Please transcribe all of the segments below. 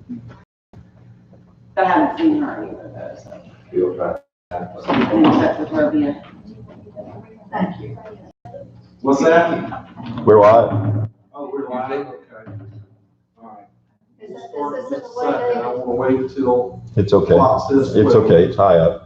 But I haven't seen her either though, so. We'll try. I'm in touch with her via. Thank you. What's that? We're live. Oh, we're live, okay. All right. Is We'll this start in the just a way second. I want to wait until. It's okay. Clock says It's 12. okay. It's high up.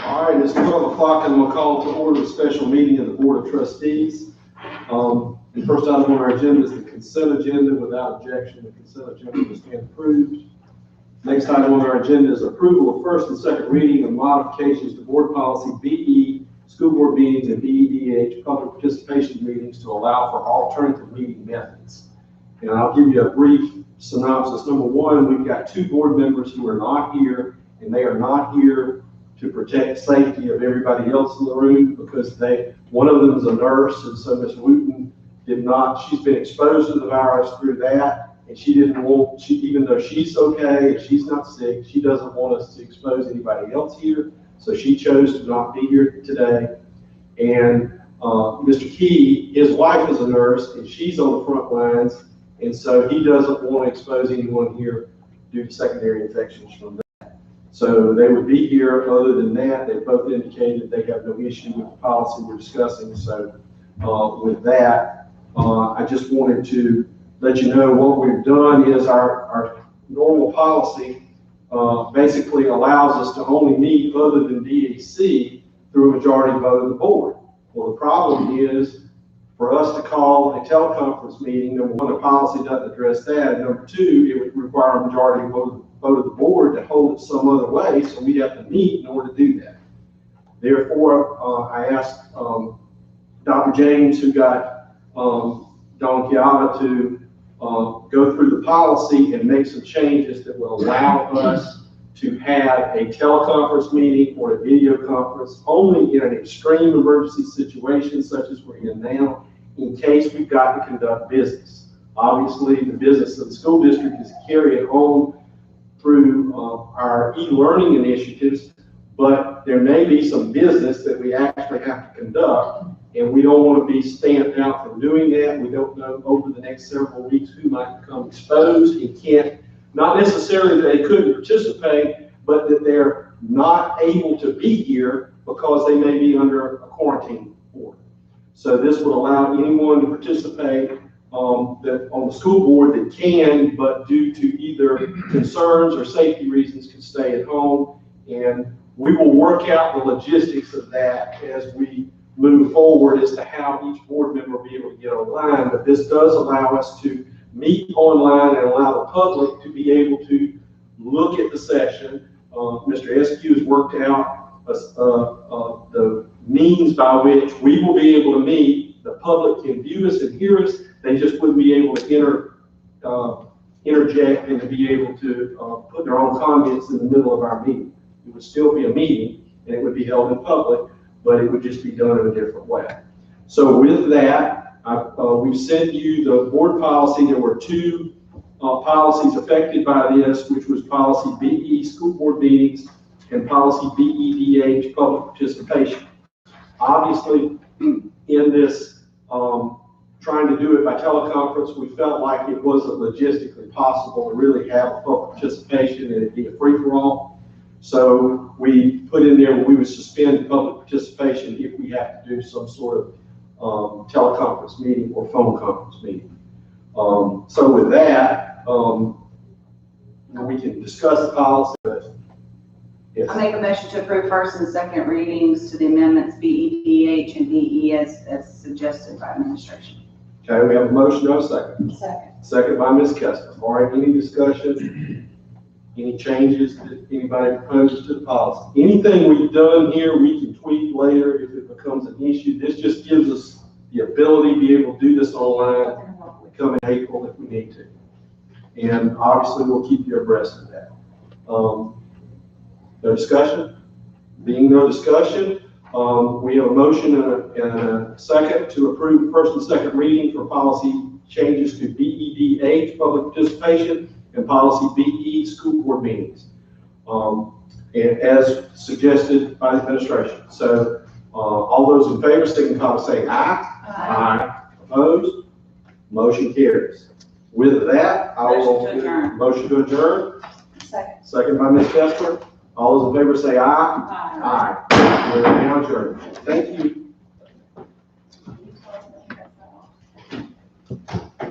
All right, it's 12 o'clock and I'm going to call to order the special meeting of the Board of Trustees. The first item on our agenda is the consent agenda. Without objection, the consent agenda will stand approved. Next item on our agenda is approval of first and second reading of modifications to board policy BE, school board meetings, and BEDH, public participation meetings to allow for alternative meeting methods. And I'll give you a brief synopsis. Number one, we've got two board members who are not here, and they are not here to protect safety of everybody else in the room because one of them is a nurse, and so Ms. Wooten she's been exposed to the virus through that, and even though she's okay and she's not sick, she doesn't want us to expose anybody else here, so she chose to not be here today. And Mr. Key, his wife is a nurse, and she's on the front lines, and so he doesn't want to expose anyone here due to secondary infections from that. So they would be here. Other than that, they both indicated they have no issue with the policy we're discussing. So with that, I just wanted to let you know what we've done is our normal policy basically allows us to only meet other than DAC through a majority vote of the board. Well, the problem is for us to call a teleconference meeting, number one, the policy doesn't address that. And number two, it would require a majority vote of the board to hold it some other way, so we'd have to meet in order to do that. Therefore, I asked Dr. James, who got Don Chiava to go through the policy and make some changes that will allow us to have a teleconference meeting or a video conference only in an extreme emergency situation such as we're in now, in case we've got to conduct business. Obviously, the business of the school district is carried on through our e-learning initiatives, but there may be some business that we actually have to conduct, and we don't want to be stamped out from doing that. We don't know over the next several weeks who might become exposed and can't, not necessarily that they couldn't participate, but that they're not able to be here because they may be under a quarantine order. So this would allow anyone to participate that on the school board that can, but due to either concerns or safety reasons can stay at home. And we will work out the logistics of that as we move forward as to how each board member will be able to get online. But this does allow us to meet online and allow the public to be able to look at the session. Mr. Eskew has worked out the means by which we will be able to meet. The public can view us and hear us. They just wouldn't be able to interject and to be able to put their own comments in the middle of our meeting. It would still be a meeting and it would be held in public, but it would just be done in a different way. So with that, we've sent you the board policy. There were two policies affected by this, which was policy BE, school board meetings, and policy BEDH, public participation. Obviously, in this, trying to do it by teleconference, we felt like it wasn't logistically possible to really have public participation and it'd be a free-for-all. So we put in there, we would suspend public participation if we have to do some sort of teleconference meeting or phone conference meeting. So with that, we can discuss the policy. Yes. I make a motion to approve first and second readings to the amendments B, E, D, H, and D, E as suggested by administration. Okay, we have a motion, no second. Second. Second by Ms. Kester. All right, any discussion? Any changes that anybody proposes to the policy? Anything we've done here, we can tweak later if it becomes an issue. This just gives us the ability to be able to do this online, come in April if we need to. And obviously, we'll keep you abreast of that. No discussion? Being no discussion, we have a motion and a second to approve first and second reading for policy changes to BEDH, public participation, and policy BE, school board meetings, and as suggested by the administration. So all those in favor signify by saying aye. Aye. Opposed? Motion carries. With that, I will. Motion to adjourn. Motion to adjourn. Second. Second by Ms. Kester. All those in favor say aye. Aye. Aye. We're now adjourned. Thank you.